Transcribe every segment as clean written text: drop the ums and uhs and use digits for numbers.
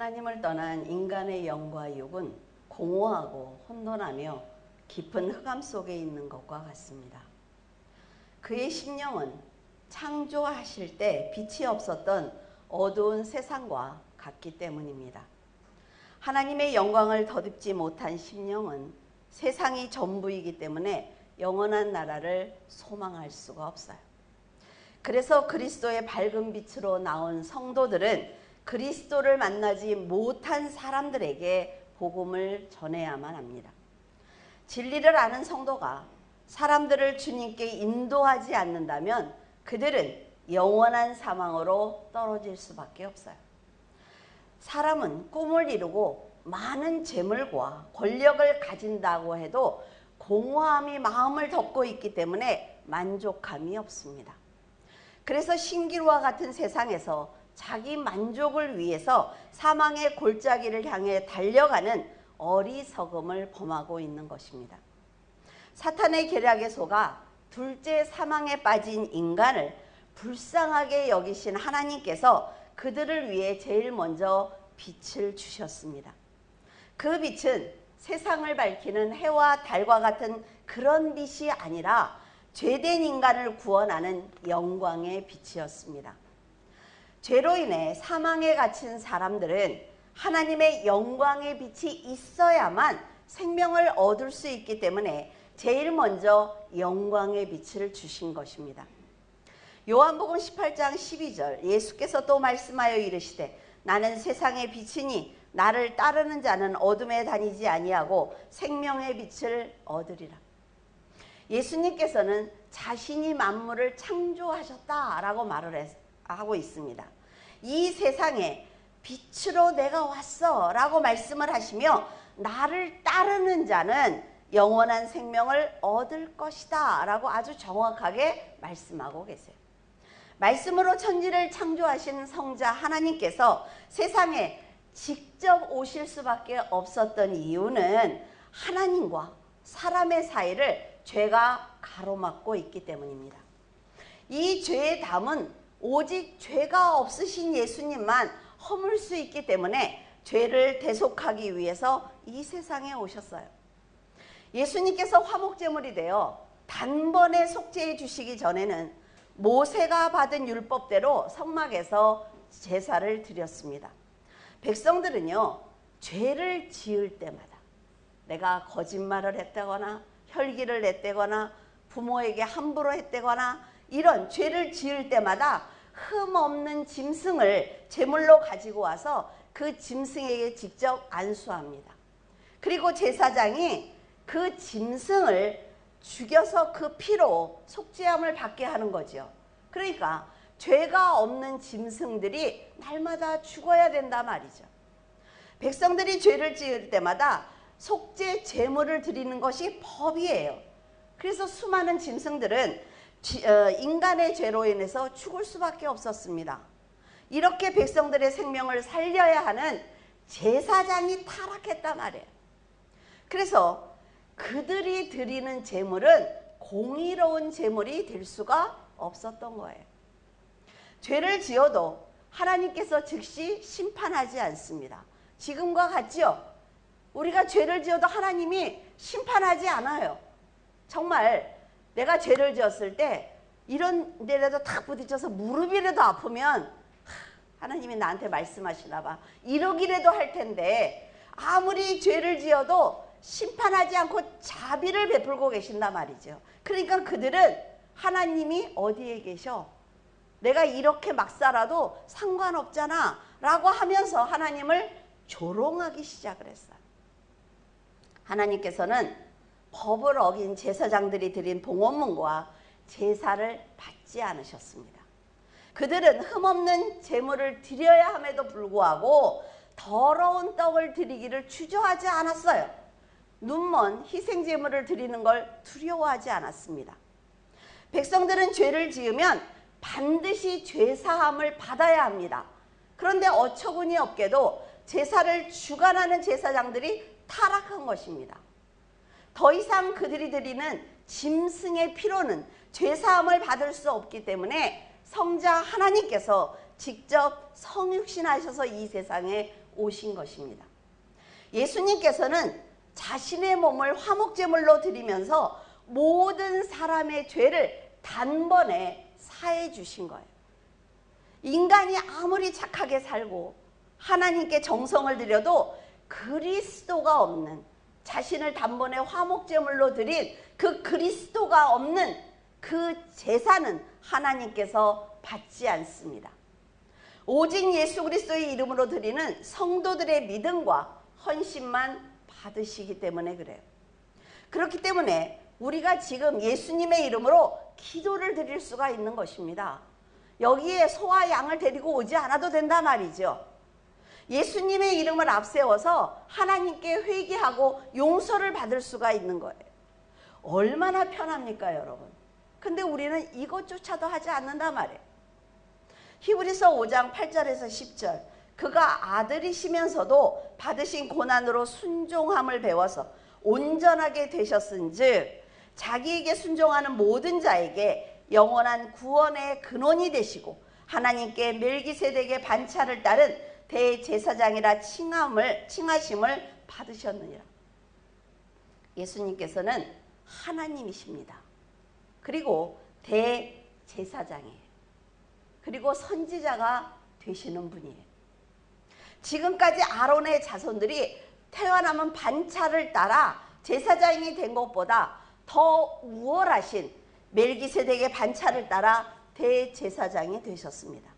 하나님을 떠난 인간의 영과 육은 공허하고 혼돈하며 깊은 흑암 속에 있는 것과 같습니다. 그의 심령은 창조하실 때 빛이 없었던 어두운 세상과 같기 때문입니다. 하나님의 영광을 덧입지 못한 심령은 세상이 전부이기 때문에 영원한 나라를 소망할 수가 없어요. 그래서 그리스도의 밝은 빛으로 나온 성도들은 그리스도를 만나지 못한 사람들에게 복음을 전해야만 합니다. 진리를 아는 성도가 사람들을 주님께 인도하지 않는다면 그들은 영원한 사망으로 떨어질 수밖에 없어요. 사람은 꿈을 이루고 많은 재물과 권력을 가진다고 해도 공허함이 마음을 덮고 있기 때문에 만족감이 없습니다. 그래서 신기루와 같은 세상에서 자기 만족을 위해서 사망의 골짜기를 향해 달려가는 어리석음을 범하고 있는 것입니다. 사탄의 계략에 속아 둘째 사망에 빠진 인간을 불쌍하게 여기신 하나님께서 그들을 위해 제일 먼저 빛을 주셨습니다. 그 빛은 세상을 밝히는 해와 달과 같은 그런 빛이 아니라 죄된 인간을 구원하는 영광의 빛이었습니다. 죄로 인해 사망에 갇힌 사람들은 하나님의 영광의 빛이 있어야만 생명을 얻을 수 있기 때문에 제일 먼저 영광의 빛을 주신 것입니다. 요한복음 18장 12절 예수께서 또 말씀하여 이르시되 나는 세상의 빛이니 나를 따르는 자는 어둠에 다니지 아니하고 생명의 빛을 얻으리라. 예수님께서는 자신이 만물을 창조하셨다라고 말을 하고 있습니다. 이 세상에 빛으로 내가 왔어 라고 말씀을 하시며 나를 따르는 자는 영원한 생명을 얻을 것이다 라고 아주 정확하게 말씀하고 계세요. 말씀으로 천지를 창조하신 성자 하나님께서 세상에 직접 오실 수밖에 없었던 이유는 하나님과 사람의 사이를 죄가 가로막고 있기 때문입니다. 이 죄의 담은 오직 죄가 없으신 예수님만 허물 수 있기 때문에 죄를 대속하기 위해서 이 세상에 오셨어요. 예수님께서 화목제물이 되어 단번에 속죄해 주시기 전에는 모세가 받은 율법대로 성막에서 제사를 드렸습니다. 백성들은요, 죄를 지을 때마다 내가 거짓말을 했다거나 혈기를 냈다거나 부모에게 함부로 했다거나 이런 죄를 지을 때마다 흠 없는 짐승을 제물로 가지고 와서 그 짐승에게 직접 안수합니다. 그리고 제사장이 그 짐승을 죽여서 그 피로 속죄함을 받게 하는 거죠. 그러니까 죄가 없는 짐승들이 날마다 죽어야 된다 말이죠. 백성들이 죄를 지을 때마다 속죄 제물을 드리는 것이 법이에요. 그래서 수많은 짐승들은 인간의 죄로 인해서 죽을 수밖에 없었습니다. 이렇게 백성들의 생명을 살려야 하는 제사장이 타락했단 말이에요. 그래서 그들이 드리는 제물은 공의로운 제물이 될 수가 없었던 거예요. 죄를 지어도 하나님께서 즉시 심판하지 않습니다. 지금과 같지요? 우리가 죄를 지어도 하나님이 심판하지 않아요. 정말 내가 죄를 지었을 때 이런 데라도 탁 부딪혀서 무릎이라도 아프면 하나님이 나한테 말씀하시나 봐. 이러기라도 할 텐데 아무리 죄를 지어도 심판하지 않고 자비를 베풀고 계신단 말이죠. 그러니까 그들은 하나님이 어디에 계셔? 내가 이렇게 막 살아도 상관없잖아 라고 하면서 하나님을 조롱하기 시작을 했어요. 하나님께서는 법을 어긴 제사장들이 드린 봉헌문과 제사를 받지 않으셨습니다. 그들은 흠없는 제물을 드려야 함에도 불구하고 더러운 떡을 드리기를 주저하지 않았어요. 눈먼 희생제물을 드리는 걸 두려워하지 않았습니다. 백성들은 죄를 지으면 반드시 죄사함을 받아야 합니다. 그런데 어처구니 없게도 제사를 주관하는 제사장들이 타락한 것입니다. 더 이상 그들이 드리는 짐승의 피로는 죄사함을 받을 수 없기 때문에 성자 하나님께서 직접 성육신하셔서 이 세상에 오신 것입니다. 예수님께서는 자신의 몸을 화목제물로 드리면서 모든 사람의 죄를 단번에 사해 주신 거예요. 인간이 아무리 착하게 살고 하나님께 정성을 들여도 그리스도가 없는, 자신을 단번에 화목제물로 드린 그 그리스도가 없는 그 제사는 하나님께서 받지 않습니다. 오직 예수 그리스도의 이름으로 드리는 성도들의 믿음과 헌신만 받으시기 때문에 그래요. 그렇기 때문에 우리가 지금 예수님의 이름으로 기도를 드릴 수가 있는 것입니다. 여기에 소와 양을 데리고 오지 않아도 된다 말이죠. 예수님의 이름을 앞세워서 하나님께 회개하고 용서를 받을 수가 있는 거예요. 얼마나 편합니까, 여러분? 근데 우리는 이것조차도 하지 않는단 말이에요. 히브리서 5장 8절에서 10절, 그가 아들이시면서도 받으신 고난으로 순종함을 배워서 온전하게 되셨은즉 자기에게 순종하는 모든 자에게 영원한 구원의 근원이 되시고 하나님께 멜기세덱의 반차를 따른 대제사장이라 칭하심을 받으셨느니라. 예수님께서는 하나님이십니다. 그리고 대제사장이에요. 그리고 선지자가 되시는 분이에요. 지금까지 아론의 자손들이 태어나면 반차를 따라 제사장이 된 것보다 더 우월하신 멜기세덱의 반차를 따라 대제사장이 되셨습니다.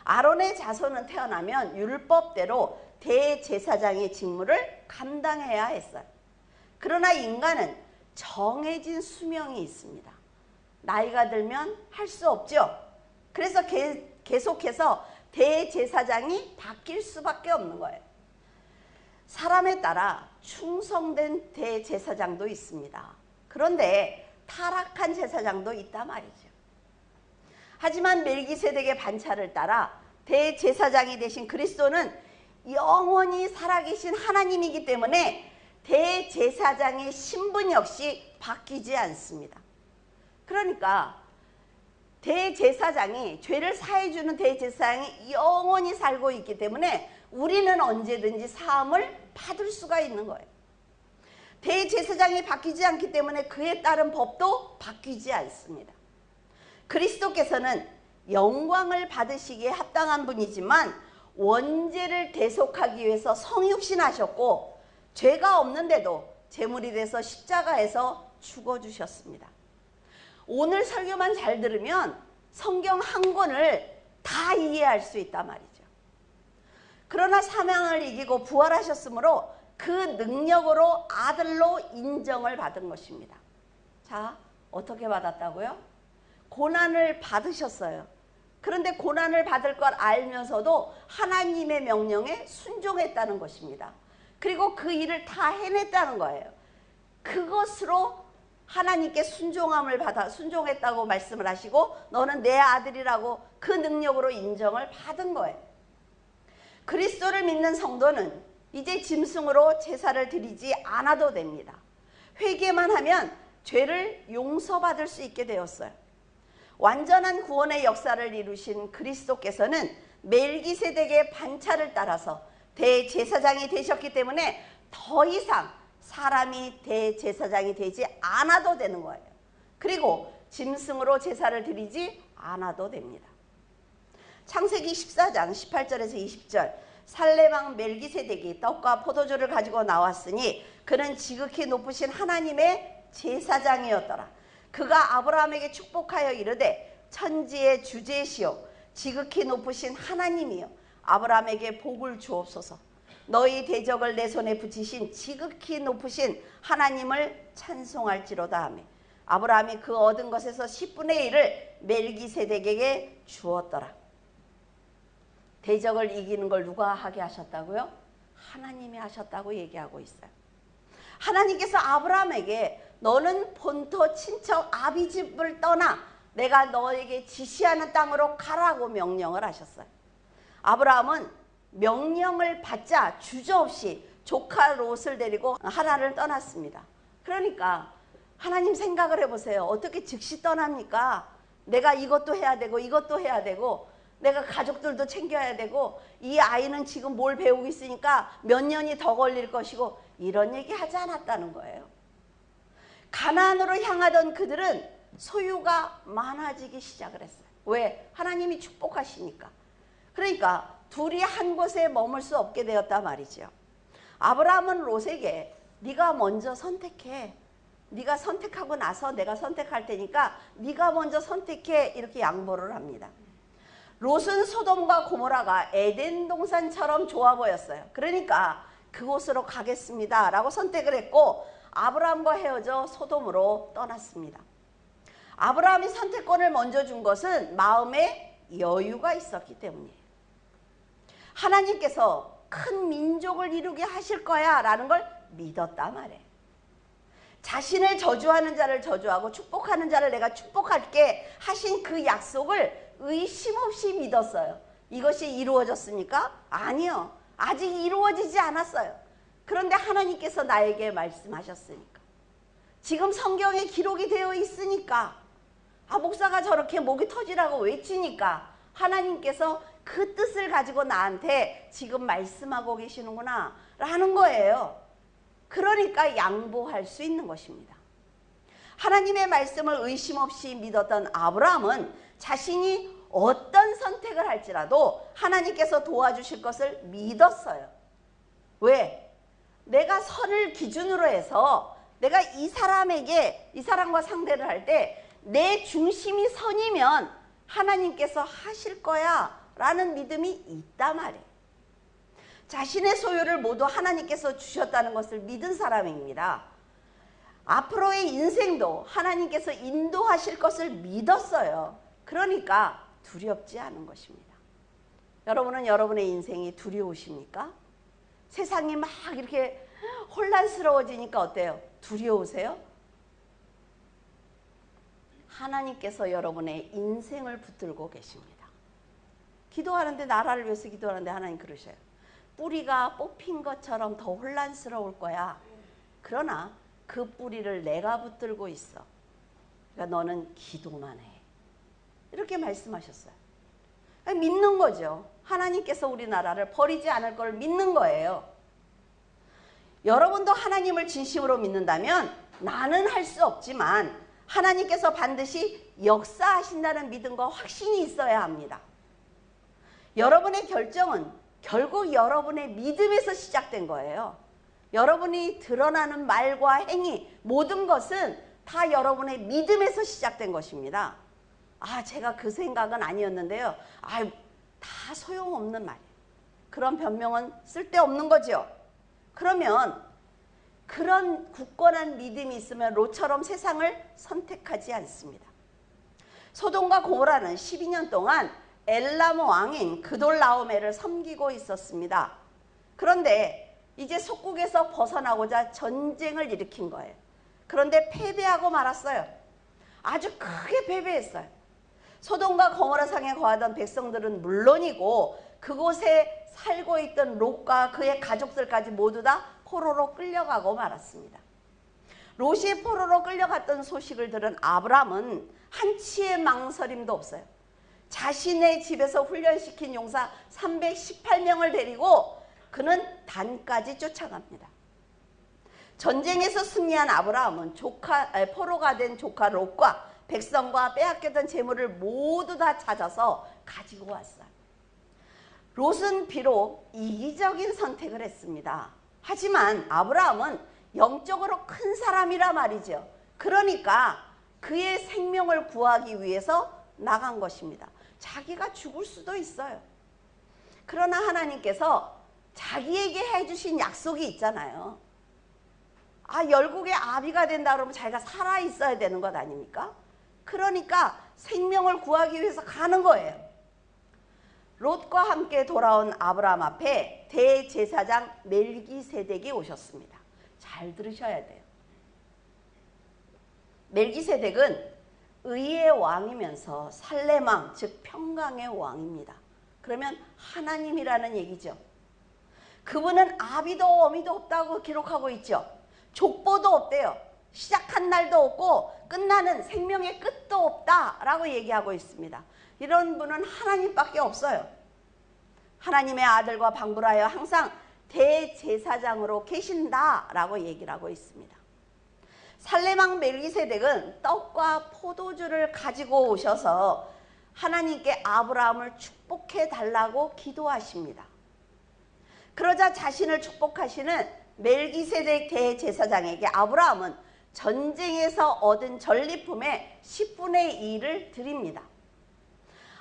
아론의 자손은 태어나면 율법대로 대제사장의 직무를 감당해야 했어요. 그러나 인간은 정해진 수명이 있습니다. 나이가 들면 할 수 없죠. 그래서 계속해서 대제사장이 바뀔 수밖에 없는 거예요. 사람에 따라 충성된 대제사장도 있습니다. 그런데 타락한 제사장도 있단 말이죠. 하지만 멜기세덱의 반차를 따라 대제사장이 되신 그리스도는 영원히 살아계신 하나님이기 때문에 대제사장의 신분 역시 바뀌지 않습니다. 그러니까 대제사장이, 죄를 사해주는 대제사장이 영원히 살고 있기 때문에 우리는 언제든지 사함을 받을 수가 있는 거예요. 대제사장이 바뀌지 않기 때문에 그에 따른 법도 바뀌지 않습니다. 그리스도께서는 영광을 받으시기에 합당한 분이지만 원죄를 대속하기 위해서 성육신하셨고 죄가 없는데도 제물이 돼서 십자가에서 죽어주셨습니다. 오늘 설교만 잘 들으면 성경 한 권을 다 이해할 수 있단 말이죠. 그러나 사망을 이기고 부활하셨으므로 그 능력으로 아들로 인정을 받은 것입니다. 자, 어떻게 받았다고요? 고난을 받으셨어요. 그런데 고난을 받을 걸 알면서도 하나님의 명령에 순종했다는 것입니다. 그리고 그 일을 다 해냈다는 거예요. 그것으로 하나님께 순종했다고 말씀을 하시고 너는 내 아들이라고 그 능력으로 인정을 받은 거예요. 그리스도를 믿는 성도는 이제 짐승으로 제사를 드리지 않아도 됩니다. 회개만 하면 죄를 용서받을 수 있게 되었어요. 완전한 구원의 역사를 이루신 그리스도께서는 멜기세덱의 반차를 따라서 대제사장이 되셨기 때문에 더 이상 사람이 대제사장이 되지 않아도 되는 거예요. 그리고 짐승으로 제사를 드리지 않아도 됩니다. 창세기 14장 18절에서 20절, 살레망 멜기세덱이 떡과 포도주를 가지고 나왔으니 그는 지극히 높으신 하나님의 제사장이었더라. 그가 아브라함에게 축복하여 이르되 천지의 주제시오 지극히 높으신 하나님이여 아브라함에게 복을 주옵소서. 너희 대적을 내 손에 붙이신 지극히 높으신 하나님을 찬송할지로다 하며 아브라함이 그 얻은 것에서 10분의 1을 멜기세덱에게 주었더라. 대적을 이기는 걸 누가 하게 하셨다고요? 하나님이 하셨다고 얘기하고 있어요. 하나님께서 아브라함에게 너는 본토 친척 아비집을 떠나 내가 너에게 지시하는 땅으로 가라고 명령을 하셨어요. 아브라함은 명령을 받자 주저없이 조카 롯을 데리고 하란을 떠났습니다. 그러니까 하나님 생각을 해보세요. 어떻게 즉시 떠납니까? 내가 이것도 해야 되고 이것도 해야 되고 내가 가족들도 챙겨야 되고 이 아이는 지금 뭘 배우고 있으니까 몇 년이 더 걸릴 것이고 이런 얘기 하지 않았다는 거예요. 가나안으로 향하던 그들은 소유가 많아지기 시작을 했어요. 왜? 하나님이 축복하시니까. 그러니까 둘이 한 곳에 머물 수 없게 되었단 말이죠. 아브라함은 롯에게 네가 먼저 선택해. 네가 선택하고 나서 내가 선택할 테니까 네가 먼저 선택해. 이렇게 양보를 합니다. 롯은 소돔과 고모라가 에덴 동산처럼 좋아 보였어요. 그러니까 그곳으로 가겠습니다 라고 선택을 했고 아브라함과 헤어져 소돔으로 떠났습니다. 아브라함이 선택권을 먼저 준 것은 마음에 여유가 있었기 때문이에요. 하나님께서 큰 민족을 이루게 하실 거야 라는 걸 믿었단 말이에요. 자신을 저주하는 자를 저주하고 축복하는 자를 내가 축복할게 하신 그 약속을 의심 없이 믿었어요. 이것이 이루어졌습니까? 아니요. 아직 이루어지지 않았어요. 그런데 하나님께서 나에게 말씀하셨으니까. 지금 성경에 기록이 되어 있으니까. 목사가 저렇게 목이 터지라고 외치니까 하나님께서 그 뜻을 가지고 나한테 지금 말씀하고 계시는구나 라는 거예요. 그러니까 양보할 수 있는 것입니다. 하나님의 말씀을 의심 없이 믿었던 아브라함은 자신이 어떤 선택을 할지라도 하나님께서 도와주실 것을 믿었어요. 왜? 내가 선을 기준으로 해서 내가 이 사람과 상대를 할 때 내 중심이 선이면 하나님께서 하실 거야 라는 믿음이 있단 말이에요. 자신의 소유를 모두 하나님께서 주셨다는 것을 믿은 사람입니다. 앞으로의 인생도 하나님께서 인도하실 것을 믿었어요. 그러니까 두렵지 않은 것입니다. 여러분은 여러분의 인생이 두려우십니까? 세상이 막 이렇게 혼란스러워지니까 어때요? 두려우세요? 하나님께서 여러분의 인생을 붙들고 계십니다. 기도하는데 나라를 위해서 기도하는데 하나님 그러셔요. 뿌리가 뽑힌 것처럼 더 혼란스러울 거야. 그러나 그 뿌리를 내가 붙들고 있어. 그러니까 너는 기도만 해. 이렇게 말씀하셨어요. 믿는 거죠. 하나님께서 우리나라를 버리지 않을 걸 믿는 거예요. 여러분도 하나님을 진심으로 믿는다면 나는 할 수 없지만 하나님께서 반드시 역사하신다는 믿음과 확신이 있어야 합니다. 여러분의 결정은 결국 여러분의 믿음에서 시작된 거예요. 여러분이 드러나는 말과 행위 모든 것은 다 여러분의 믿음에서 시작된 것입니다. 제가 그 생각은 아니었는데요. 다 소용없는 말이에요. 그런 변명은 쓸데없는 거죠. 그러면 그런 굳건한 믿음이 있으면 롯처럼 세상을 선택하지 않습니다. 소돔과 고모라는 12년 동안 엘람 왕인 그돌라오메를 섬기고 있었습니다. 그런데 이제 속국에서 벗어나고자 전쟁을 일으킨 거예요. 그런데 패배하고 말았어요. 아주 크게 패배했어요. 소돔과 고모라 상에 거하던 백성들은 물론이고 그곳에 살고 있던 롯과 그의 가족들까지 모두 다 포로로 끌려가고 말았습니다. 롯이 포로로 끌려갔던 소식을 들은 아브라함은 한치의 망설임도 없어요. 자신의 집에서 훈련시킨 용사 318명을 데리고 그는 단까지 쫓아갑니다. 전쟁에서 승리한 아브라함은 포로가 된 조카 롯과 백성과 빼앗겼던 재물을 모두 다 찾아서 가지고 왔어요. 롯은 비록 이기적인 선택을 했습니다. 하지만 아브라함은 영적으로 큰 사람이라 말이죠. 그러니까 그의 생명을 구하기 위해서 나간 것입니다. 자기가 죽을 수도 있어요. 그러나 하나님께서 자기에게 해주신 약속이 있잖아요. 열국의 아비가 된다 그러면 자기가 살아있어야 되는 것 아닙니까? 그러니까 생명을 구하기 위해서 가는 거예요. 롯과 함께 돌아온 아브라함 앞에 대제사장 멜기세덱이 오셨습니다. 잘 들으셔야 돼요. 멜기세덱은 의의 왕이면서 살렘 왕, 즉 평강의 왕입니다. 그러면 하나님이라는 얘기죠. 그분은 아비도 어미도 없다고 기록하고 있죠. 족보도 없대요. 시작한 날도 없고 끝나는 생명의 끝도 없다라고 얘기하고 있습니다. 이런 분은 하나님밖에 없어요. 하나님의 아들과 방불하여 항상 대제사장으로 계신다라고 얘기를 하고 있습니다. 살레망 멜기세덱은 떡과 포도주를 가지고 오셔서 하나님께 아브라함을 축복해 달라고 기도하십니다. 그러자 자신을 축복하시는 멜기세덱 대제사장에게 아브라함은 전쟁에서 얻은 전리품의 10분의 1을 드립니다.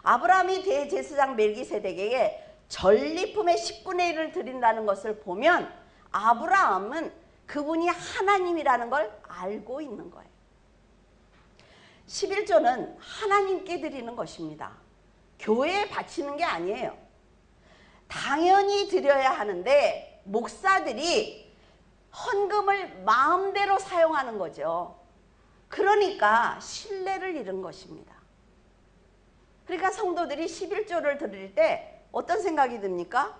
아브라함이 대제사장 멜기세덱에게 전리품의 10분의 1을 드린다는 것을 보면 아브라함은 그분이 하나님이라는 걸 알고 있는 거예요. 11조는 하나님께 드리는 것입니다. 교회에 바치는 게 아니에요. 당연히 드려야 하는데 목사들이 헌금을 마음대로 사용하는 거죠. 그러니까 신뢰를 잃은 것입니다. 그러니까 성도들이 11조를 드릴 때 어떤 생각이 듭니까?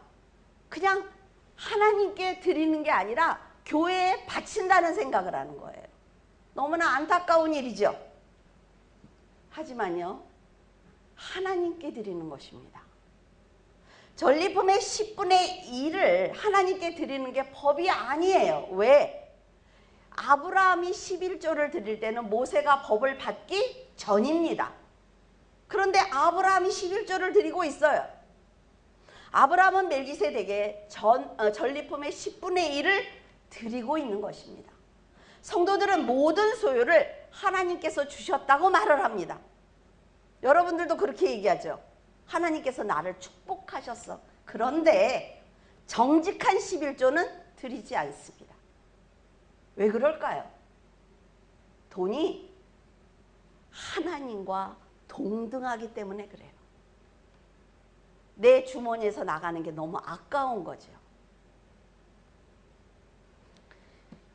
그냥 하나님께 드리는 게 아니라 교회에 바친다는 생각을 하는 거예요. 너무나 안타까운 일이죠. 하지만요, 하나님께 드리는 것입니다. 전리품의 10분의 1을 하나님께 드리는 게 법이 아니에요. 왜? 아브라함이 11조를 드릴 때는 모세가 법을 받기 전입니다. 그런데 아브라함이 11조를 드리고 있어요. 아브라함은 멜기세덱에게 전리품의 10분의 1을 드리고 있는 것입니다. 성도들은 모든 소유를 하나님께서 주셨다고 말을 합니다. 여러분들도 그렇게 얘기하죠. 하나님께서 나를 축복하셨어. 그런데 정직한 11조는 드리지 않습니다. 왜 그럴까요? 돈이 하나님과 동등하기 때문에 그래요. 내 주머니에서 나가는 게 너무 아까운 거죠.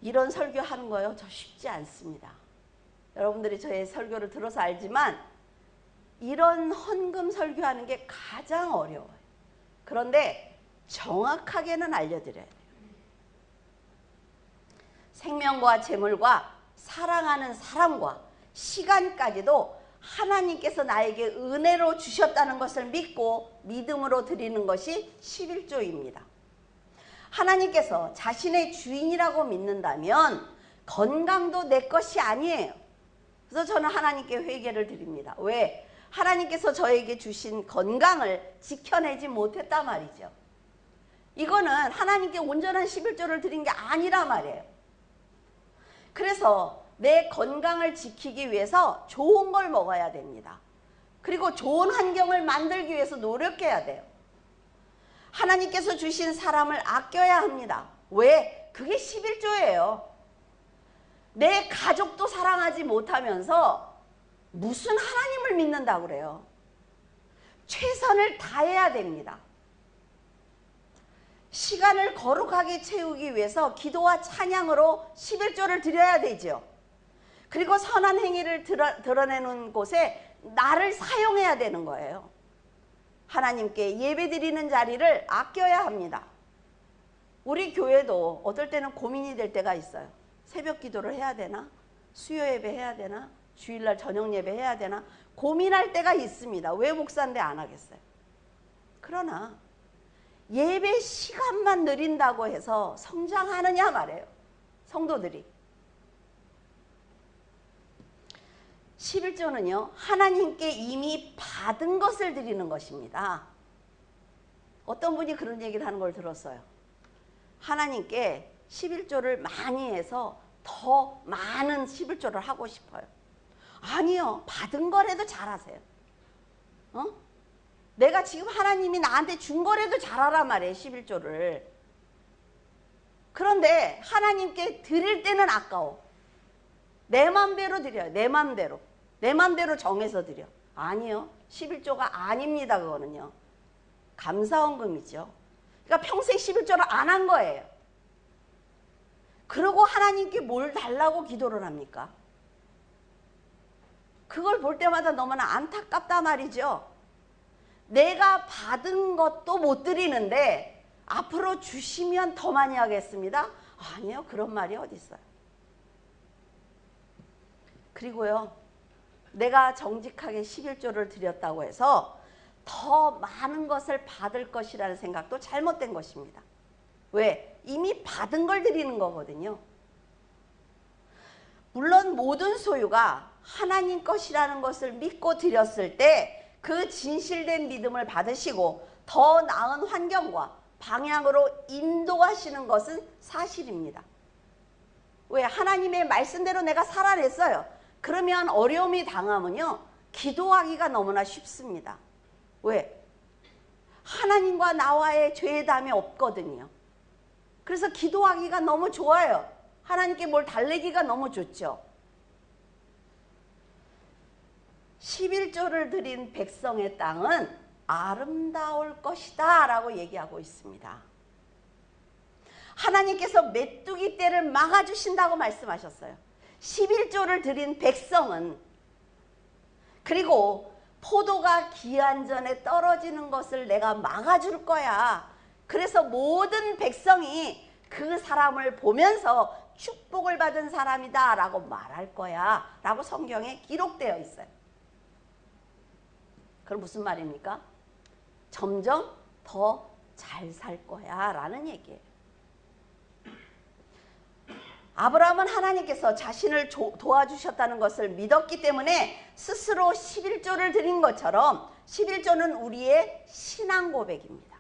이런 설교하는 거요, 저 쉽지 않습니다. 여러분들이 저의 설교를 들어서 알지만 이런 헌금 설교하는 게 가장 어려워요. 그런데 정확하게는 알려드려야 돼요. 생명과 재물과 사랑하는 사람과 시간까지도 하나님께서 나에게 은혜로 주셨다는 것을 믿고 믿음으로 드리는 것이 11조입니다. 하나님께서 자신의 주인이라고 믿는다면 건강도 내 것이 아니에요. 그래서 저는 하나님께 회개를 드립니다. 왜? 하나님께서 저에게 주신 건강을 지켜내지 못했단 말이죠. 이거는 하나님께 온전한 11조를 드린 게 아니란 말이에요. 그래서 내 건강을 지키기 위해서 좋은 걸 먹어야 됩니다. 그리고 좋은 환경을 만들기 위해서 노력해야 돼요. 하나님께서 주신 사람을 아껴야 합니다. 왜? 그게 11조예요. 내 가족도 사랑하지 못하면서 무슨 하나님을 믿는다고 그래요. 최선을 다해야 됩니다. 시간을 거룩하게 채우기 위해서 기도와 찬양으로 11조를 드려야 되죠. 그리고 선한 행위를 드러내는 곳에 나를 사용해야 되는 거예요. 하나님께 예배드리는 자리를 아껴야 합니다. 우리 교회도 어떨 때는 고민이 될 때가 있어요. 새벽 기도를 해야 되나? 수요 예배 해야 되나? 주일날 저녁 예배 해야 되나? 고민할 때가 있습니다. 왜 목사인데 안 하겠어요? 그러나 예배 시간만 늘린다고 해서 성장하느냐 말이에요. 성도들이. 11조는요, 하나님께 이미 받은 것을 드리는 것입니다. 어떤 분이 그런 얘기를 하는 걸 들었어요. 하나님께 11조를 많이 해서 더 많은 11조를 하고 싶어요. 아니요, 받은 거라도 잘하세요. 내가 지금 하나님이 나한테 준 거라도 잘하란 말이에요, 11조를. 그런데 하나님께 드릴 때는 아까워. 내 맘대로 드려요. 내 맘대로. 내 맘대로 정해서 드려. 아니요, 11조가 아닙니다. 그거는요, 감사헌금이죠. 그러니까 평생 11조를 안 한 거예요. 그러고 하나님께 뭘 달라고 기도를 합니까? 그걸 볼 때마다 너무나 안타깝단 말이죠. 내가 받은 것도 못 드리는데 앞으로 주시면 더 많이 하겠습니다. 아니요, 그런 말이 어디 있어요. 그리고요, 내가 정직하게 11조를 드렸다고 해서 더 많은 것을 받을 것이라는 생각도 잘못된 것입니다. 왜? 이미 받은 걸 드리는 거거든요. 물론 모든 소유가 하나님 것이라는 것을 믿고 드렸을 때 그 진실된 믿음을 받으시고 더 나은 환경과 방향으로 인도하시는 것은 사실입니다. 왜? 하나님의 말씀대로 내가 살아냈어요. 그러면 어려움이 당하면요, 기도하기가 너무나 쉽습니다. 왜? 하나님과 나와의 죄담이 없거든요. 그래서 기도하기가 너무 좋아요. 하나님께 뭘 달래기가 너무 좋죠. 11조를 드린 백성의 땅은 아름다울 것이다 라고 얘기하고 있습니다. 하나님께서 메뚜기 떼를 막아주신다고 말씀하셨어요. 11조를 드린 백성은, 그리고 포도가 기한전에 떨어지는 것을 내가 막아줄 거야. 그래서 모든 백성이 그 사람을 보면서 축복을 받은 사람이다 라고 말할 거야 라고 성경에 기록되어 있어요. 그럼 무슨 말입니까? 점점 더 잘 살 거야 라는 얘기예요. 아브라함은 하나님께서 자신을 도와주셨다는 것을 믿었기 때문에 스스로 11조를 드린 것처럼 11조는 우리의 신앙 고백입니다.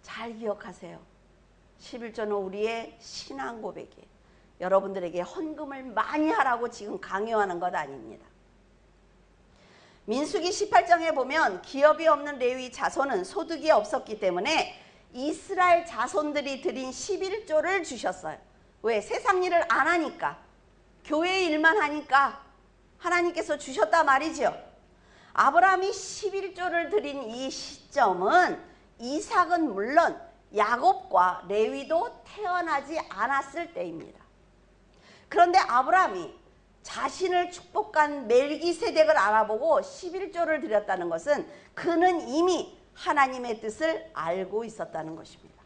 잘 기억하세요. 11조는 우리의 신앙 고백이에요. 여러분들에게 헌금을 많이 하라고 지금 강요하는 것 아닙니다. 민수기 18장에 보면 기업이 없는 레위 자손은 소득이 없었기 때문에 이스라엘 자손들이 드린 11조를 주셨어요. 왜? 세상 일을 안 하니까, 교회 일만 하니까 하나님께서 주셨다 말이죠. 아브라함이 11조를 드린 이 시점은 이삭은 물론 야곱과 레위도 태어나지 않았을 때입니다. 그런데 아브라함이 자신을 축복한 멜기세덱을 알아보고 11조를 드렸다는 것은 그는 이미 하나님의 뜻을 알고 있었다는 것입니다.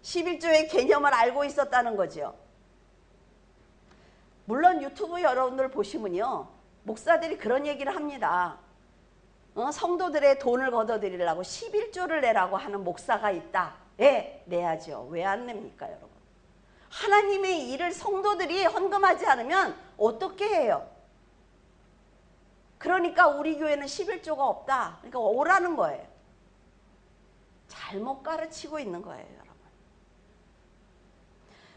11조의 개념을 알고 있었다는 거죠. 물론 유튜브 여러분들 보시면요, 목사들이 그런 얘기를 합니다. 성도들의 돈을 걷어들이려고 11조를 내라고 하는 목사가 있다. 예, 내야죠. 왜 안 냅니까, 여러분? 하나님의 일을 성도들이 헌금하지 않으면 어떻게 해요? 그러니까 우리 교회는 11조가 없다. 그러니까 오라는 거예요. 잘못 가르치고 있는 거예요, 여러분.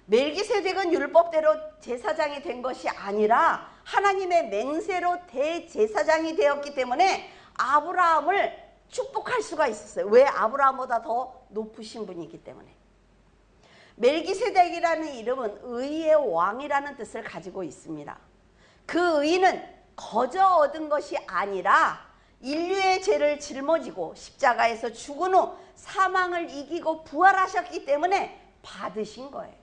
멜기세덱은 율법대로 제사장이 된 것이 아니라 하나님의 맹세로 대제사장이 되었기 때문에 아브라함을 축복할 수가 있었어요. 왜? 아브라함보다 더 높으신 분이기 때문에. 멜기세덱이라는 이름은 의의 왕이라는 뜻을 가지고 있습니다. 그 의는 거저 얻은 것이 아니라 인류의 죄를 짊어지고 십자가에서 죽은 후 사망을 이기고 부활하셨기 때문에 받으신 거예요.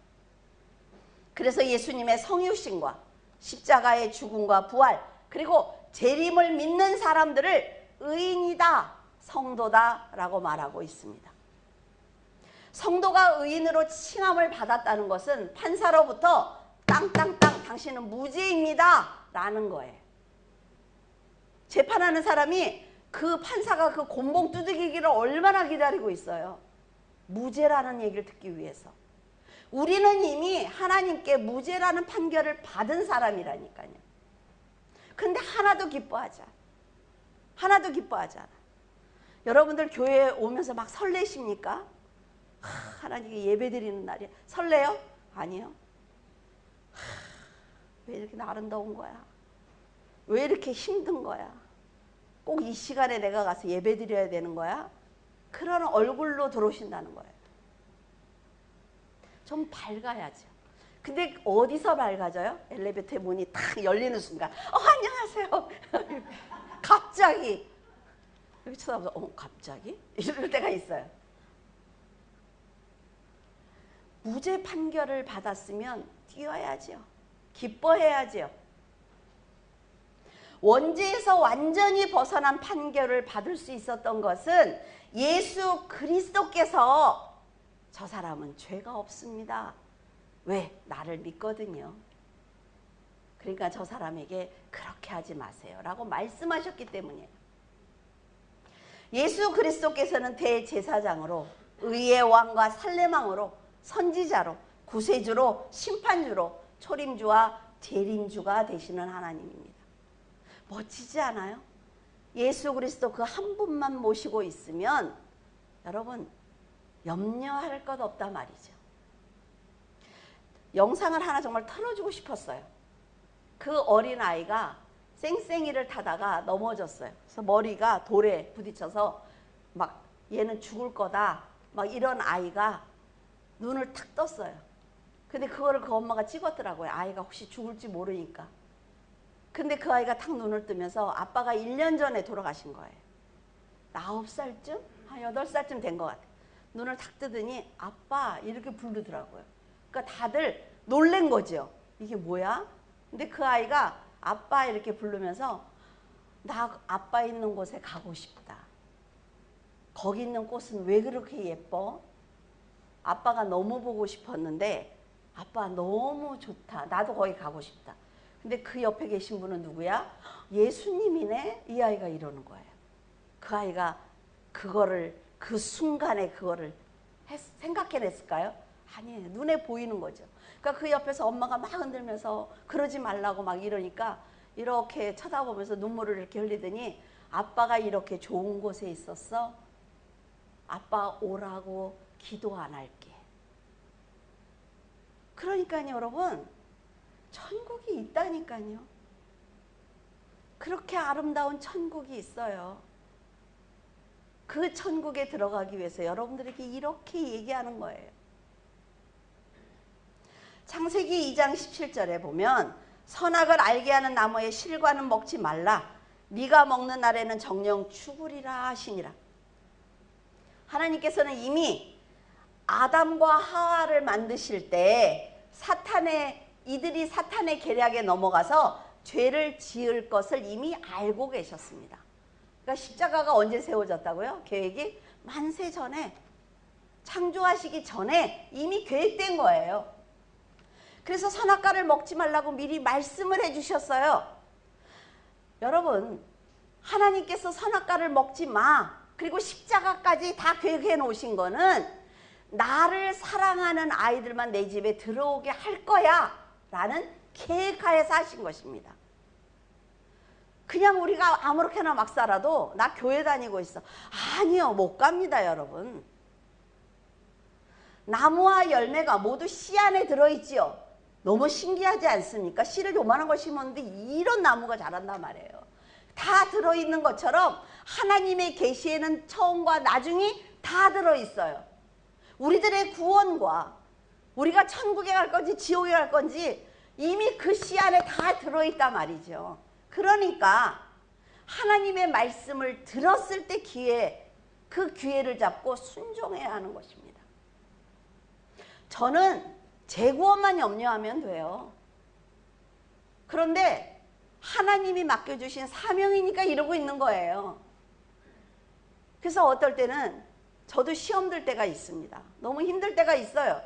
그래서 예수님의 성육신과 십자가의 죽음과 부활, 그리고 재림을 믿는 사람들을 의인이다, 성도다 라고 말하고 있습니다. 성도가 의인으로 칭함을 받았다는 것은 판사로부터 땅땅땅 당신은 무죄입니다 라는 거예요. 재판하는 사람이 그 판사가 그 곤봉 두들기기를 얼마나 기다리고 있어요. 무죄라는 얘기를 듣기 위해서. 우리는 이미 하나님께 무죄라는 판결을 받은 사람이라니까요. 근데 하나도 기뻐하지 않아. 하나도 하지 않아. 여러분들 교회에 오면서 막 설레십니까? 하나님께 예배드리는 날이야. 설레요? 아니요. 왜 이렇게 아름다운 거야? 왜 이렇게 힘든 거야? 꼭 이 시간에 내가 가서 예배드려야 되는 거야? 그런 얼굴로 들어오신다는 거예요. 좀 밝아야죠. 근데 어디서 밝아져요? 엘리베이터 문이 탁 열리는 순간 안녕하세요. 갑자기 이렇게 쳐다보면서 갑자기? 이럴 때가 있어요. 무죄 판결을 받았으면 뛰어야죠. 기뻐해야죠. 원죄에서 완전히 벗어난 판결을 받을 수 있었던 것은 예수 그리스도께서 저 사람은 죄가 없습니다. 왜? 나를 믿거든요. 그러니까 저 사람에게 그렇게 하지 마세요 라고 말씀하셨기 때문이에요. 예수 그리스도께서는 대제사장으로 의의 왕과 살렘왕으로 선지자로 구세주로 심판주로 초림주와 재림주가 되시는 하나님입니다. 멋지지 않아요? 예수 그리스도 그 한 분만 모시고 있으면 여러분 염려할 것 없단 말이죠. 영상을 하나 정말 틀어주고 싶었어요. 그 어린아이가 쌩쌩이를 타다가 넘어졌어요. 그래서 머리가 돌에 부딪혀서 막 얘는 죽을 거다 막 이런 아이가 눈을 탁 떴어요. 근데 그거를 그 엄마가 찍었더라고요. 아이가 혹시 죽을지 모르니까. 근데 그 아이가 탁 눈을 뜨면서 아빠가 1년 전에 돌아가신 거예요. 9살쯤? 한 8살쯤 된 것 같아요. 눈을 탁 뜨더니 아빠 이렇게 부르더라고요. 그러니까 다들 놀란 거죠. 이게 뭐야? 근데 그 아이가 아빠 이렇게 부르면서 나 아빠 있는 곳에 가고 싶다. 거기 있는 꽃은 왜 그렇게 예뻐? 아빠가 너무 보고 싶었는데 아빠 너무 좋다. 나도 거기 가고 싶다. 근데 그 옆에 계신 분은 누구야? 예수님이네? 이 아이가 이러는 거예요. 그 아이가 그거를 그 순간에 그거를 생각해냈을까요? 아니에요. 눈에 보이는 거죠. 그러니까 그 옆에서 엄마가 막 흔들면서 그러지 말라고 막 이러니까 이렇게 쳐다보면서 눈물을 이렇게 흘리더니 아빠가 이렇게 좋은 곳에 있었어? 아빠 오라고 기도 안 할게. 그러니까요 여러분 천국이 있다니까요. 그렇게 아름다운 천국이 있어요. 그 천국에 들어가기 위해서 여러분들에게 이렇게 얘기하는 거예요. 창세기 2장 17절에 보면 선악을 알게 하는 나무의 실과는 먹지 말라. 네가 먹는 날에는 정령 죽으리라 하시니라. 하나님께서는 이미 아담과 하와를 만드실 때 이들이 사탄의 계략에 넘어가서 죄를 지을 것을 이미 알고 계셨습니다. 그러니까 십자가가 언제 세워졌다고요? 계획이 만세 전에, 창조하시기 전에 이미 계획된 거예요. 그래서 선악과를 먹지 말라고 미리 말씀을 해주셨어요. 여러분 하나님께서 선악과를 먹지 마 그리고 십자가까지 다 계획해 놓으신 거는 나를 사랑하는 아이들만 내 집에 들어오게 할 거야 라는 계획하에서 하신 것입니다. 그냥 우리가 아무렇게나 막 살아도 나 교회 다니고 있어. 아니요, 못 갑니다 여러분. 나무와 열매가 모두 씨 안에 들어있지요. 너무 신기하지 않습니까? 씨를 요만한 걸 심었는데 이런 나무가 자란단 말이에요. 다 들어있는 것처럼 하나님의 계시에는 처음과 나중이 다 들어있어요. 우리들의 구원과 우리가 천국에 갈 건지 지옥에 갈 건지 이미 그 씨 안에 다 들어있단 말이죠. 그러니까 하나님의 말씀을 들었을 때 그 기회를 잡고 순종해야 하는 것입니다. 저는 제 구원만 염려하면 돼요. 그런데 하나님이 맡겨주신 사명이니까 이러고 있는 거예요. 그래서 어떨 때는 저도 시험 들 때가 있습니다. 너무 힘들 때가 있어요.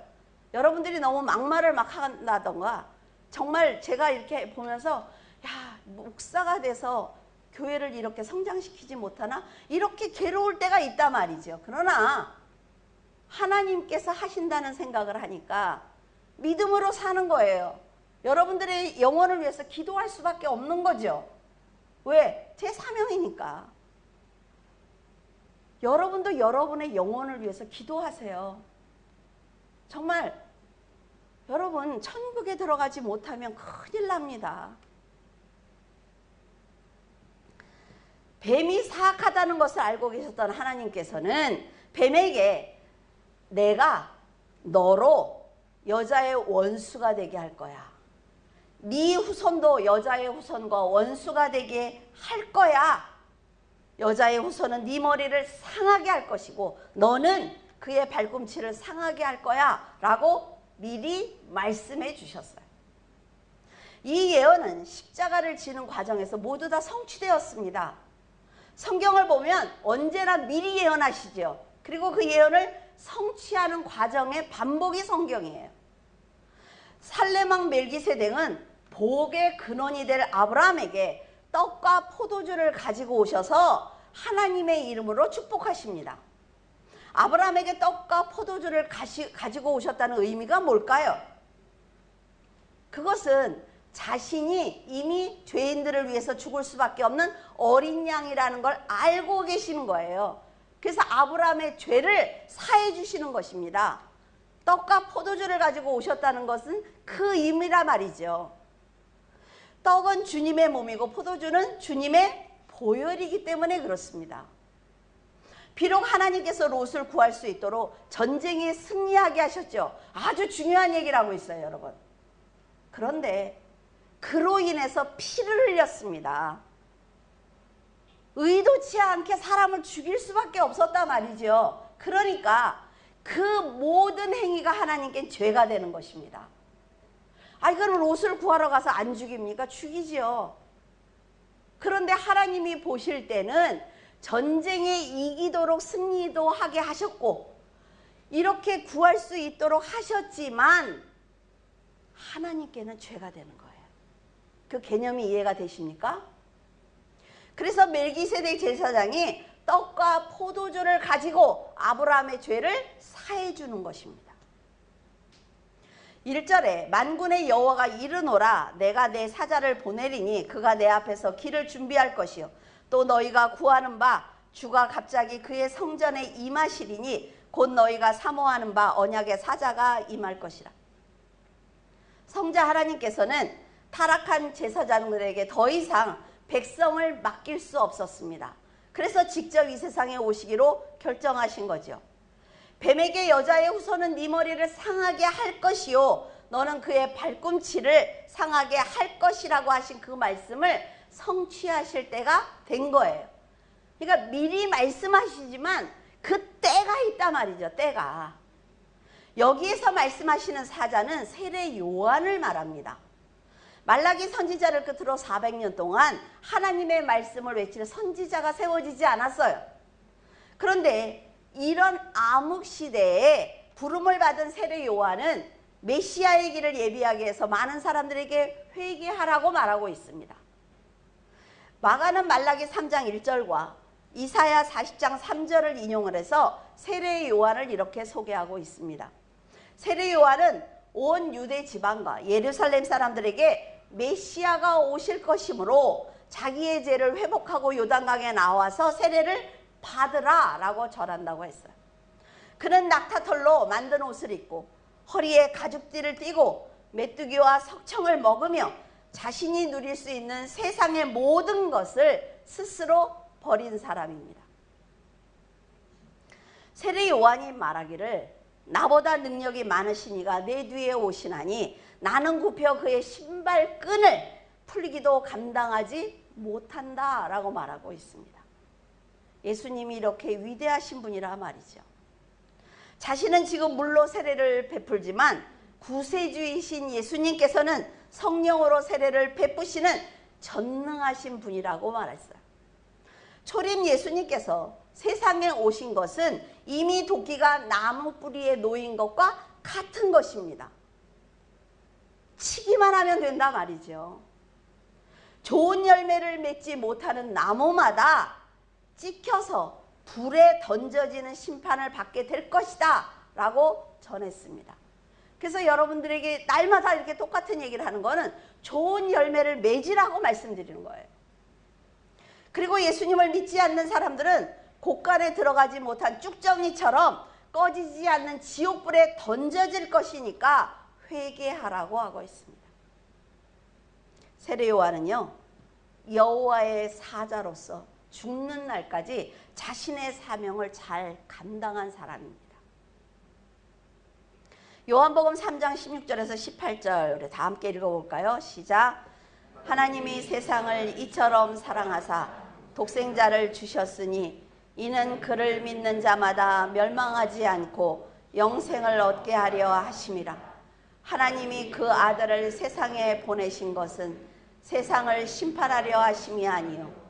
여러분들이 너무 막말을 막 한다던가 정말 제가 이렇게 보면서 야, 목사가 돼서 교회를 이렇게 성장시키지 못하나? 이렇게 괴로울 때가 있단 말이죠. 그러나 하나님께서 하신다는 생각을 하니까 믿음으로 사는 거예요. 여러분들의 영혼을 위해서 기도할 수밖에 없는 거죠. 왜? 제 사명이니까. 여러분도 여러분의 영혼을 위해서 기도하세요. 정말 여러분 천국에 들어가지 못하면 큰일 납니다. 뱀이 사악하다는 것을 알고 계셨던 하나님께서는 뱀에게 내가 너로 여자의 원수가 되게 할 거야. 네 후손도 여자의 후손과 원수가 되게 할 거야. 여자의 후손은 네 머리를 상하게 할 것이고 너는 그의 발꿈치를 상하게 할 거야 라고 미리 말씀해 주셨어요. 이 예언은 십자가를 지는 과정에서 모두 다 성취되었습니다. 성경을 보면 언제나 미리 예언하시죠. 그리고 그 예언을 성취하는 과정의 반복이 성경이에요. 살레망 멜기세덱은 복의 근원이 될 아브라함에게 떡과 포도주를 가지고 오셔서 하나님의 이름으로 축복하십니다. 아브라함에게 떡과 포도주를 가지고 오셨다는 의미가 뭘까요? 그것은 자신이 이미 죄인들을 위해서 죽을 수밖에 없는 어린 양이라는 걸 알고 계시는 거예요. 그래서 아브라함의 죄를 사해 주시는 것입니다. 떡과 포도주를 가지고 오셨다는 것은 그 의미라 말이죠. 떡은 주님의 몸이고 포도주는 주님의 보혈이기 때문에 그렇습니다. 비록 하나님께서 롯을 구할 수 있도록 전쟁에 승리하게 하셨죠. 아주 중요한 얘기를 하고 있어요, 여러분. 그런데 그로 인해서 피를 흘렸습니다. 의도치 않게 사람을 죽일 수밖에 없었단 말이죠. 그러니까 그 모든 행위가 하나님께는 죄가 되는 것입니다. 그럼 롯을 구하러 가서 안 죽입니까? 죽이지요. 그런데 하나님이 보실 때는 전쟁에 이기도록 승리도 하게 하셨고 이렇게 구할 수 있도록 하셨지만 하나님께는 죄가 되는 거예요. 그 개념이 이해가 되십니까? 그래서 멜기세덱 제사장이 떡과 포도주를 가지고 아브라함의 죄를 사해 주는 것입니다. 1절에 만군의 여호와가 이르노라 내가 내 사자를 보내리니 그가 내 앞에서 길을 준비할 것이요 또 너희가 구하는 바 주가 갑자기 그의 성전에 임하시리니 곧 너희가 사모하는 바 언약의 사자가 임할 것이라. 성자 하나님께서는 타락한 제사장들에게 더 이상 백성을 맡길 수 없었습니다. 그래서 직접 이 세상에 오시기로 결정하신 거죠. 뱀에게 여자의 후손은 네 머리를 상하게 할 것이요 너는 그의 발꿈치를 상하게 할 것이라고 하신 그 말씀을 성취하실 때가 된 거예요. 그러니까 미리 말씀하시지만 그 때가 있단 말이죠. 때가. 여기에서 말씀하시는 사자는 세례 요한을 말합니다. 말라기 선지자를 끝으로 400년 동안 하나님의 말씀을 외치는 선지자가 세워지지 않았어요. 그런데 이런 암흑시대에 부름을 받은 세례 요한은 메시아의 길을 예비하기 위해서 많은 사람들에게 회개하라고 말하고 있습니다. 마가는 말라기 3장 1절과 이사야 40장 3절을 인용을 해서 세례 요한을 이렇게 소개하고 있습니다. 세례 요한은 온 유대 지방과 예루살렘 사람들에게 메시아가 오실 것이므로 자기의 죄를 회복하고 요단강에 나와서 세례를 받으라 라고 절한다고 했어요. 그는 낙타털로 만든 옷을 입고 허리에 가죽띠를 띠고 메뚜기와 석청을 먹으며 자신이 누릴 수 있는 세상의 모든 것을 스스로 버린 사람입니다. 세례 요한이 말하기를 나보다 능력이 많으신 이가 내 뒤에 오시나니 나는 굽혀 그의 신발끈을 풀기도 감당하지 못한다 라고 말하고 있습니다. 예수님이 이렇게 위대하신 분이라 말이죠. 자신은 지금 물로 세례를 베풀지만 구세주이신 예수님께서는 성령으로 세례를 베푸시는 전능하신 분이라고 말했어요. 초림 예수님께서 세상에 오신 것은 이미 도끼가 나무 뿌리에 놓인 것과 같은 것입니다. 치기만 하면 된다 말이죠. 좋은 열매를 맺지 못하는 나무마다 찍혀서 불에 던져지는 심판을 받게 될 것이다 라고 전했습니다. 그래서 여러분들에게 날마다 이렇게 똑같은 얘기를 하는 거는 좋은 열매를 맺으라고 말씀드리는 거예요. 그리고 예수님을 믿지 않는 사람들은 곳간에 들어가지 못한 쭉정이처럼 꺼지지 않는 지옥불에 던져질 것이니까 회개하라고 하고 있습니다. 세례 요한은요, 여호와의 사자로서 죽는 날까지 자신의 사명을 잘 감당한 사람입니다. 요한복음 3장 16절에서 18절 우리 다 함께 읽어볼까요? 시작. 하나님이 세상을 이처럼 사랑하사 독생자를 주셨으니 이는 그를 믿는 자마다 멸망하지 않고 영생을 얻게 하려 하심이라. 하나님이 그 아들을 세상에 보내신 것은 세상을 심판하려 하심이 아니요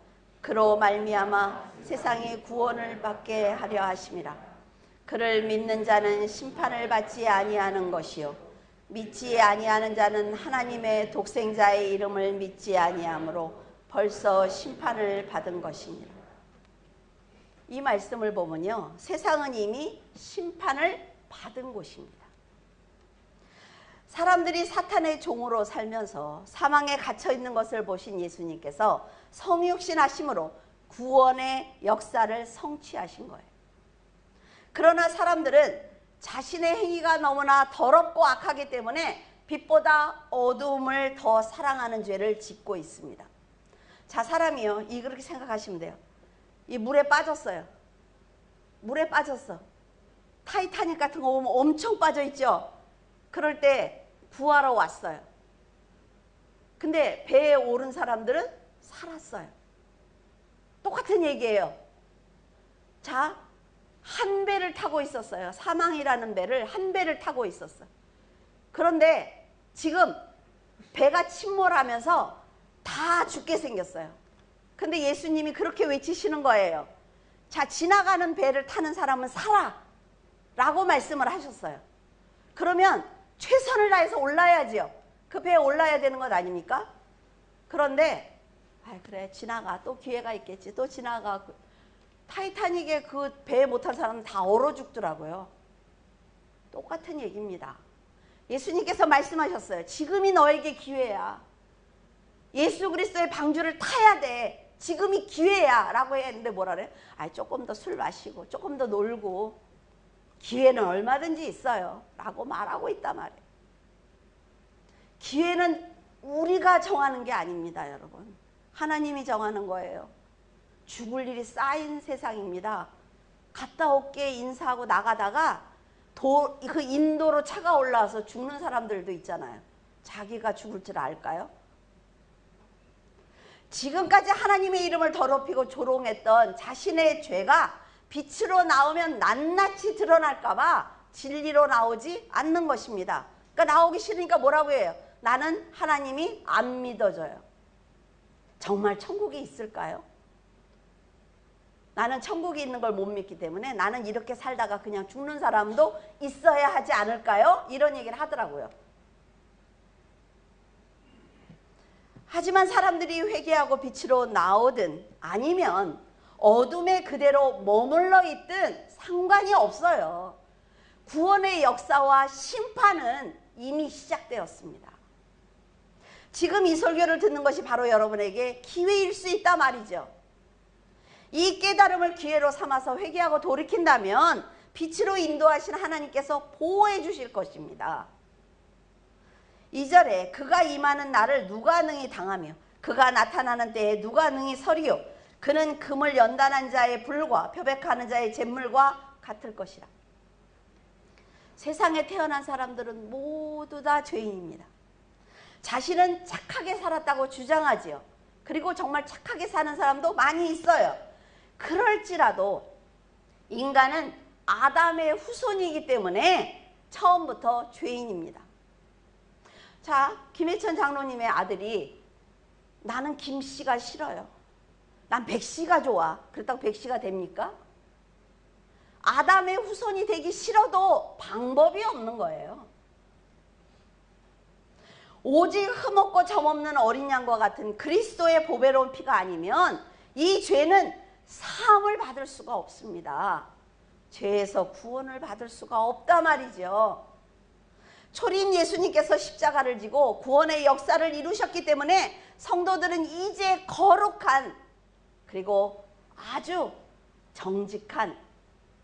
그로 말미암아 세상이 구원을 받게 하려 하심이라. 그를 믿는 자는 심판을 받지 아니하는 것이요 믿지 아니하는 자는 하나님의 독생자의 이름을 믿지 아니하므로 벌써 심판을 받은 것이니라. 이 말씀을 보면요, 세상은 이미 심판을 받은 곳입니다. 사람들이 사탄의 종으로 살면서 사망에 갇혀 있는 것을 보신 예수님께서 성육신 하심으로 구원의 역사를 성취하신 거예요. 그러나 사람들은 자신의 행위가 너무나 더럽고 악하기 때문에 빛보다 어두움을 더 사랑하는 죄를 짓고 있습니다. 자, 사람이요, 그렇게 생각하시면 돼요. 이 물에 빠졌어요. 물에 빠졌어. 타이타닉 같은 거 보면 엄청 빠져 있죠. 그럴 때 구하러 왔어요. 근데 배에 오른 사람들은 살았어요. 똑같은 얘기예요. 자, 한 배를 타고 있었어요. 사망이라는 배를 한 배를 타고 있었어요. 그런데 지금 배가 침몰하면서 다 죽게 생겼어요. 근데 예수님이 그렇게 외치시는 거예요. 자, 지나가는 배를 타는 사람은 살아 라고 말씀을 하셨어요. 그러면 최선을 다해서 올라야지요. 그 배에 올라야 되는 것 아닙니까? 그런데 그래, 지나가, 또 기회가 있겠지, 또 지나가. 타이타닉에 그 배에 못한 사람은 다 얼어 죽더라고요. 똑같은 얘기입니다. 예수님께서 말씀하셨어요. 지금이 너에게 기회야. 예수 그리스도의 방주를 타야 돼. 지금이 기회야 라고 했는데 뭐라 그래? 조금 더 술 마시고 조금 더 놀고 기회는 얼마든지 있어요 라고 말하고 있단 말이에요. 기회는 우리가 정하는 게 아닙니다, 여러분. 하나님이 정하는 거예요. 죽을 일이 쌓인 세상입니다. 갔다 올게 인사하고 나가다가 그 인도로 차가 올라와서 죽는 사람들도 있잖아요. 자기가 죽을 줄 알까요? 지금까지 하나님의 이름을 더럽히고 조롱했던 자신의 죄가 빛으로 나오면 낱낱이 드러날까 봐 진리로 나오지 않는 것입니다. 그러니까 나오기 싫으니까 뭐라고 해요? 나는 하나님이 안 믿어져요. 정말 천국이 있을까요? 나는 천국이 있는 걸 못 믿기 때문에 나는 이렇게 살다가 그냥 죽는 사람도 있어야 하지 않을까요? 이런 얘기를 하더라고요. 하지만 사람들이 회개하고 빛으로 나오든 아니면 어둠에 그대로 머물러 있든 상관이 없어요. 구원의 역사와 심판은 이미 시작되었습니다. 지금 이 설교를 듣는 것이 바로 여러분에게 기회일 수 있다 말이죠. 이 깨달음을 기회로 삼아서 회개하고 돌이킨다면 빛으로 인도하신 하나님께서 보호해 주실 것입니다. 2절에 그가 임하는 날을 누가 능히 당하며 그가 나타나는 때에 누가 능히 서리요 그는 금을 연단한 자의 불과 표백하는 자의 잿물과 같을 것이라. 세상에 태어난 사람들은 모두 다 죄인입니다. 자신은 착하게 살았다고 주장하지요. 그리고 정말 착하게 사는 사람도 많이 있어요. 그럴지라도 인간은 아담의 후손이기 때문에 처음부터 죄인입니다. 자, 김혜천 장로님의 아들이 나는 김씨가 싫어요. 난 백씨가 좋아. 그렇다고 백씨가 됩니까? 아담의 후손이 되기 싫어도 방법이 없는 거예요. 오직 흠없고 점없는 어린 양과 같은 그리스도의 보배로운 피가 아니면 이 죄는 사함을 받을 수가 없습니다. 죄에서 구원을 받을 수가 없다 말이죠. 초림 예수님께서 십자가를 지고 구원의 역사를 이루셨기 때문에 성도들은 이제 거룩한 그리고 아주 정직한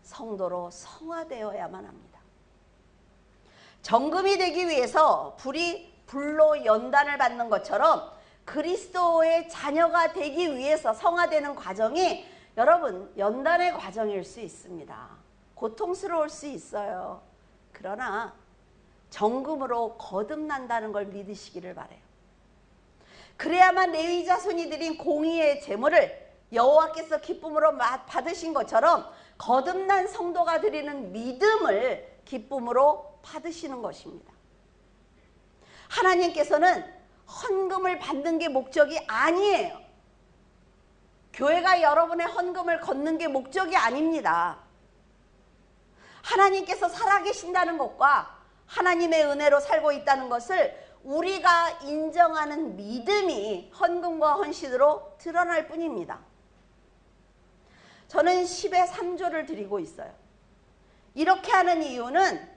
성도로 성화되어야만 합니다. 정금이 되기 위해서 불로 연단을 받는 것처럼 그리스도의 자녀가 되기 위해서 성화되는 과정이 여러분 연단의 과정일 수 있습니다. 고통스러울 수 있어요. 그러나 정금으로 거듭난다는 걸 믿으시기를 바라요. 그래야만 레위 자손이 드린 공의의 제물을 여호와께서 기쁨으로 받으신 것처럼 거듭난 성도가 드리는 믿음을 기쁨으로 받으시는 것입니다. 하나님께서는 헌금을 받는 게 목적이 아니에요. 교회가 여러분의 헌금을 걷는 게 목적이 아닙니다. 하나님께서 살아계신다는 것과 하나님의 은혜로 살고 있다는 것을 우리가 인정하는 믿음이 헌금과 헌신으로 드러날 뿐입니다. 저는 10의 3조를 드리고 있어요. 이렇게 하는 이유는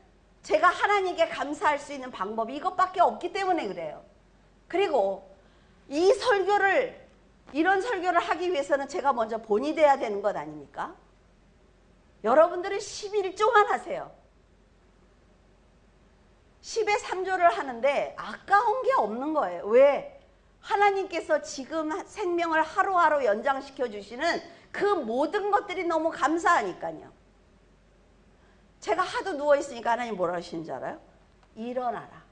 제가 하나님께 감사할 수 있는 방법이 이것밖에 없기 때문에 그래요. 그리고 이런 설교를 하기 위해서는 제가 먼저 본이 돼야 되는 것 아닙니까? 여러분들은 11조만 하세요. 10의 3조를 하는데 아까운 게 없는 거예요. 왜? 하나님께서 지금 생명을 하루하루 연장시켜 주시는 그 모든 것들이 너무 감사하니까요. 제가 하도 누워있으니까 하나님 뭐라 하시는 줄 알아요? 일어나라.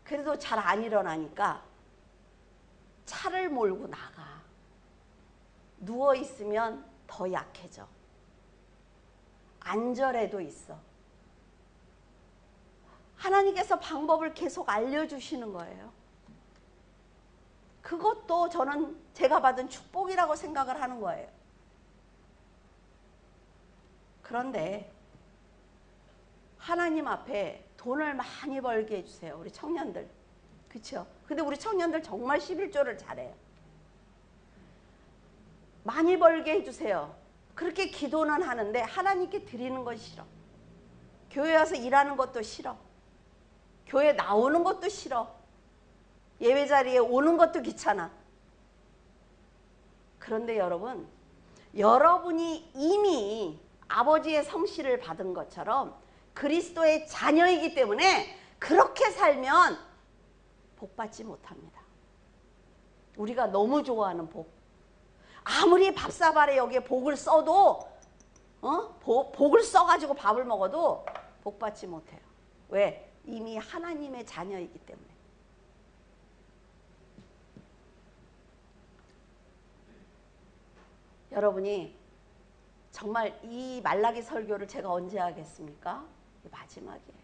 그래도 잘 안 일어나니까 차를 몰고 나가. 누워있으면 더 약해져. 안절에도 있어. 하나님께서 방법을 계속 알려주시는 거예요. 그것도 저는 제가 받은 축복이라고 생각을 하는 거예요. 그런데 하나님 앞에 돈을 많이 벌게 해주세요. 우리 청년들. 그렇죠? 근데 우리 청년들 정말 11조를 잘해요. 많이 벌게 해주세요. 그렇게 기도는 하는데 하나님께 드리는 건 싫어. 교회 와서 일하는 것도 싫어. 교회 나오는 것도 싫어. 예배 자리에 오는 것도 귀찮아. 그런데 여러분, 여러분이 이미 아버지의 성실을 받은 것처럼 그리스도의 자녀이기 때문에 그렇게 살면 복받지 못합니다. 우리가 너무 좋아하는 복. 아무리 밥사발에 여기에 복을 써도 복을 써가지고 밥을 먹어도 복받지 못해요. 왜? 이미 하나님의 자녀이기 때문에. 여러분이 정말 이 말라기 설교를 제가 언제 하겠습니까? 마지막이에요.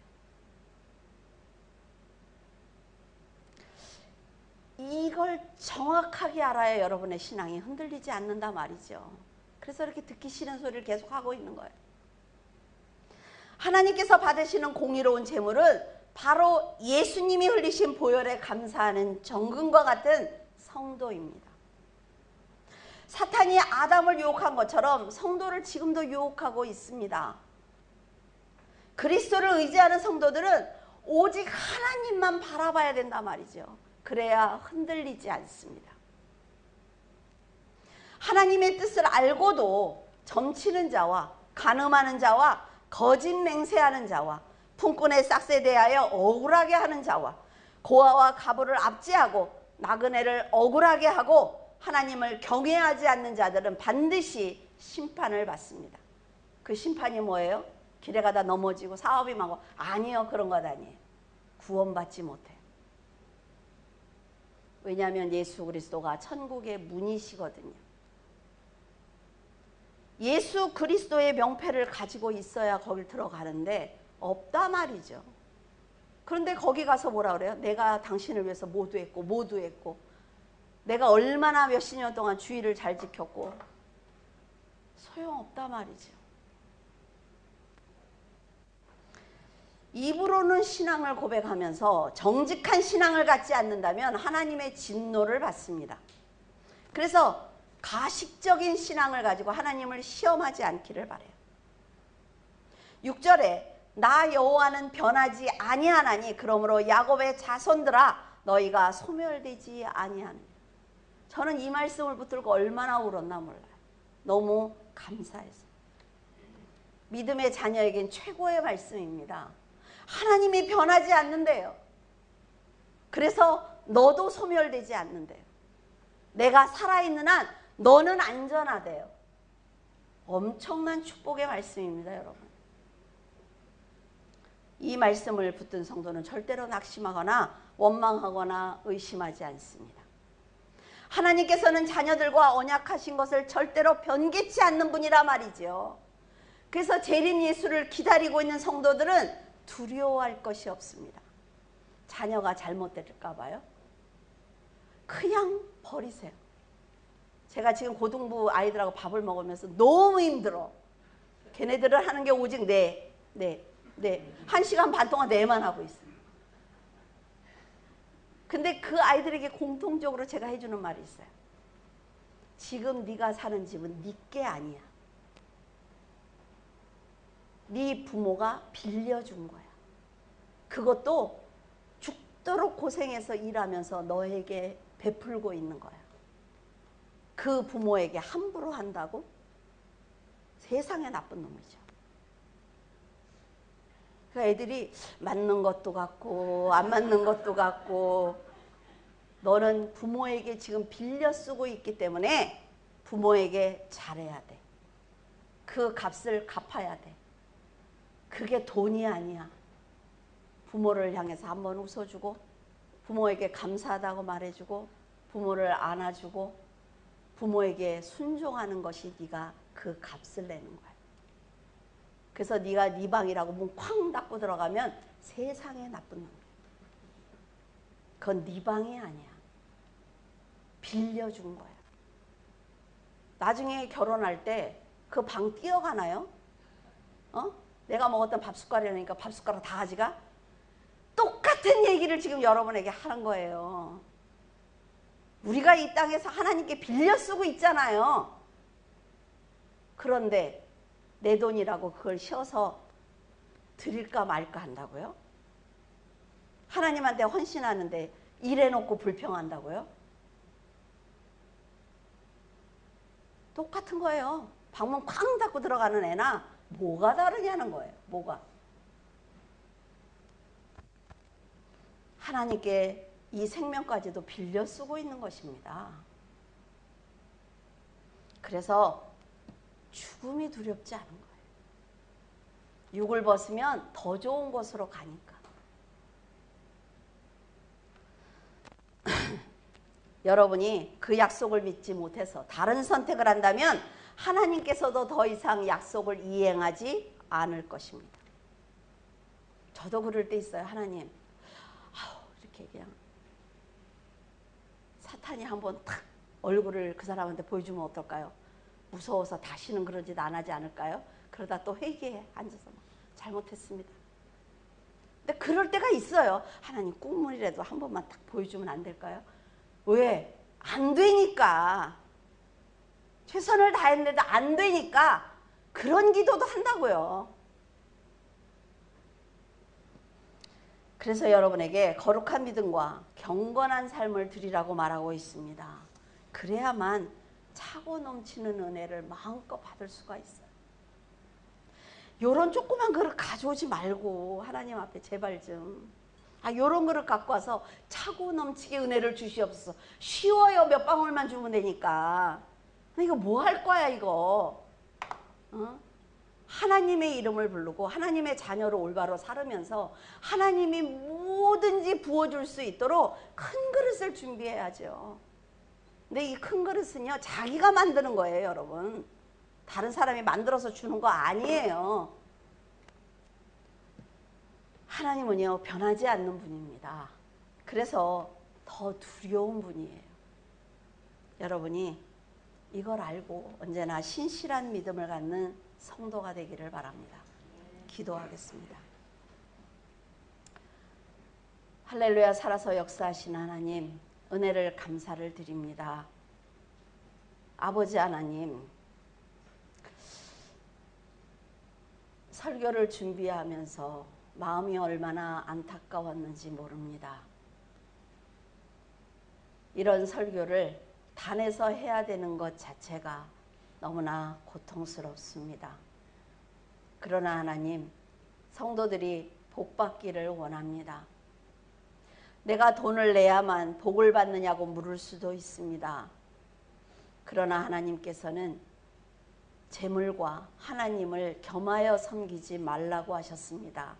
이걸 정확하게 알아야 여러분의 신앙이 흔들리지 않는다 말이죠. 그래서 이렇게 듣기 싫은 소리를 계속 하고 있는 거예요. 하나님께서 받으시는 공의로운 재물은 바로 예수님이 흘리신 보혈에 감사하는 정금과 같은 성도입니다. 사탄이 아담을 유혹한 것처럼 성도를 지금도 유혹하고 있습니다. 그리스도를 의지하는 성도들은 오직 하나님만 바라봐야 된단 말이죠. 그래야 흔들리지 않습니다. 하나님의 뜻을 알고도 점치는 자와 간음하는 자와 거짓 맹세하는 자와 품꾼의 싹세 대하여 억울하게 하는 자와 고아와 가부를 압제하고 나그네를 억울하게 하고 하나님을 경외하지 않는 자들은 반드시 심판을 받습니다. 그 심판이 뭐예요? 길에 가다 넘어지고 사업이 망하고. 아니요, 그런 것 아니에요. 구원받지 못해요. 왜냐하면 예수 그리스도가 천국의 문이시거든요. 예수 그리스도의 명패를 가지고 있어야 거길 들어가는데 없다 말이죠. 그런데 거기 가서 뭐라 그래요? 내가 당신을 위해서 모두 했고 내가 얼마나 몇십 년 동안 주의를 잘 지켰고. 소용없다 말이죠. 입으로는 신앙을 고백하면서 정직한 신앙을 갖지 않는다면 하나님의 진노를 받습니다. 그래서 가식적인 신앙을 가지고 하나님을 시험하지 않기를 바라요. 6절에 나 여호와는 변하지 아니하나니 그러므로 야곱의 자손들아 너희가 소멸되지 아니하느냐. 저는 이 말씀을 붙들고 얼마나 울었나 몰라요. 너무 감사해서. 믿음의 자녀에겐 최고의 말씀입니다. 하나님이 변하지 않는데요. 그래서 너도 소멸되지 않는데요. 내가 살아있는 한 너는 안전하대요. 엄청난 축복의 말씀입니다, 여러분. 이 말씀을 붙든 성도는 절대로 낙심하거나 원망하거나 의심하지 않습니다. 하나님께서는 자녀들과 언약하신 것을 절대로 변개치 않는 분이라 말이죠. 그래서 재림 예수를 기다리고 있는 성도들은 두려워할 것이 없습니다. 자녀가 잘못될까 봐요. 그냥 버리세요. 제가 지금 고등부 아이들하고 밥을 먹으면서 너무 힘들어. 걔네들은 하는 게 오직 네. 네, 1시간 반 동안 내만 하고 있어요. 근데 그 아이들에게 공통적으로 제가 해주는 말이 있어요. 지금 네가 사는 집은 네 게 아니야. 네 부모가 빌려준 거야. 그것도 죽도록 고생해서 일하면서 너에게 베풀고 있는 거야. 그 부모에게 함부로 한다고? 세상에 나쁜 놈이죠. 그 애들이 맞는 것도 같고 안 맞는 것도 같고, 너는 부모에게 지금 빌려 쓰고 있기 때문에 부모에게 잘해야 돼. 그 값을 갚아야 돼. 그게 돈이 아니야. 부모를 향해서 한번 웃어주고, 부모에게 감사하다고 말해주고, 부모를 안아주고, 부모에게 순종하는 것이 네가 그 값을 내는 거야. 그래서 네가 네 방이라고 문 쾅 닫고 들어가면 세상에 나쁜 놈이야. 그건 네 방이 아니야. 빌려준 거야. 나중에 결혼할 때 그 방 뛰어가나요? 내가 먹었던 밥숟가락이니까 밥숟가락 다 가져가? 똑같은 얘기를 지금 여러분에게 하는 거예요. 우리가 이 땅에서 하나님께 빌려 쓰고 있잖아요. 그런데 내 돈이라고 그걸 쉬어서 드릴까 말까 한다고요? 하나님한테 헌신하는데 일해놓고 불평한다고요? 똑같은 거예요. 방문 쾅 닫고 들어가는 애나 뭐가 다르냐는 거예요. 뭐가. 하나님께 이 생명까지도 빌려 쓰고 있는 것입니다. 그래서 죽음이 두렵지 않은 거예요. 육을 벗으면 더 좋은 곳으로 가니까. 여러분이 그 약속을 믿지 못해서 다른 선택을 한다면 하나님께서도 더 이상 약속을 이행하지 않을 것입니다. 저도 그럴 때 있어요. 하나님, 이렇게 그냥 사탄이 한번 탁 얼굴을 그 사람한테 보여주면 어떨까요? 무서워서 다시는 그런 짓 안 하지 않을까요? 그러다 또 회개해 앉아서 잘못했습니다. 근데 그럴 때가 있어요. 하나님, 꿈물이라도 한 번만 딱 보여주면 안 될까요? 왜? 안 되니까. 최선을 다했는데도 안 되니까 그런 기도도 한다고요. 그래서 여러분에게 거룩한 믿음과 경건한 삶을 드리라고 말하고 있습니다. 그래야만 차고 넘치는 은혜를 마음껏 받을 수가 있어요. 요런 조그만 그릇 가져오지 말고 하나님 앞에 제발 좀, 요런 그릇 갖고 와서 차고 넘치게 은혜를 주시옵소서. 쉬워요. 몇 방울만 주면 되니까. 이거 뭐 할 거야 이거. 하나님의 이름을 부르고 하나님의 자녀로 올바로 살으면서 하나님이 뭐든지 부어줄 수 있도록 큰 그릇을 준비해야죠. 근데 이 큰 그릇은요, 자기가 만드는 거예요, 여러분. 다른 사람이 만들어서 주는 거 아니에요. 하나님은요, 변하지 않는 분입니다. 그래서 더 두려운 분이에요. 여러분이 이걸 알고 언제나 신실한 믿음을 갖는 성도가 되기를 바랍니다. 기도하겠습니다. 할렐루야. 살아서 역사하신 하나님, 은혜를 감사를 드립니다. 아버지 하나님, 설교를 준비하면서 마음이 얼마나 안타까웠는지 모릅니다. 이런 설교를 단에서 해야 되는 것 자체가 너무나 고통스럽습니다. 그러나 하나님, 성도들이 복받기를 원합니다. 내가 돈을 내야만 복을 받느냐고 물을 수도 있습니다. 그러나 하나님께서는 재물과 하나님을 겸하여 섬기지 말라고 하셨습니다.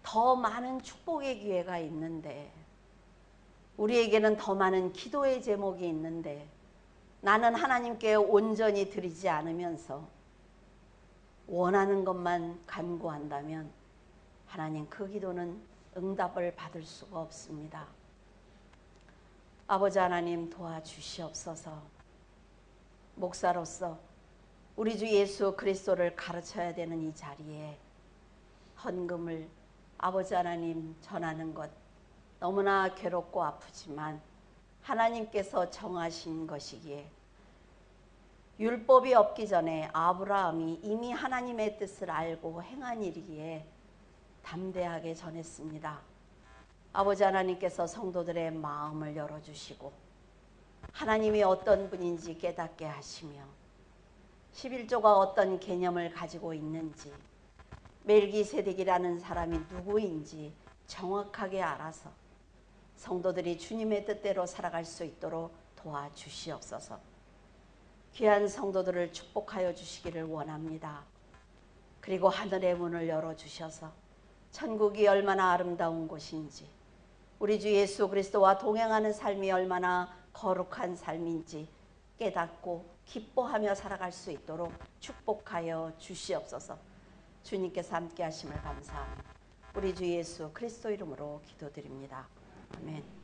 더 많은 축복의 기회가 있는데, 우리에게는 더 많은 기도의 제목이 있는데, 나는 하나님께 온전히 드리지 않으면서 원하는 것만 간구한다면 하나님, 그 기도는 응답을 받을 수가 없습니다. 아버지 하나님, 도와주시옵소서. 목사로서 우리 주 예수 그리스도를 가르쳐야 되는 이 자리에 헌금을 아버지 하나님 전하는 것 너무나 괴롭고 아프지만 하나님께서 정하신 것이기에 율법이 없기 전에 아브라함이 이미 하나님의 뜻을 알고 행한 일이기에 담대하게 전했습니다. 아버지 하나님께서 성도들의 마음을 열어주시고 하나님이 어떤 분인지 깨닫게 하시며 11조가 어떤 개념을 가지고 있는지 멜기세덱이라는 사람이 누구인지 정확하게 알아서 성도들이 주님의 뜻대로 살아갈 수 있도록 도와주시옵소서. 귀한 성도들을 축복하여 주시기를 원합니다. 그리고 하늘의 문을 열어주셔서 천국이 얼마나 아름다운 곳인지 우리 주 예수 그리스도와 동행하는 삶이 얼마나 거룩한 삶인지 깨닫고 기뻐하며 살아갈 수 있도록 축복하여 주시옵소서. 주님께서 함께 하심을 감사합니다. 우리 주 예수 그리스도 이름으로 기도드립니다. 아멘.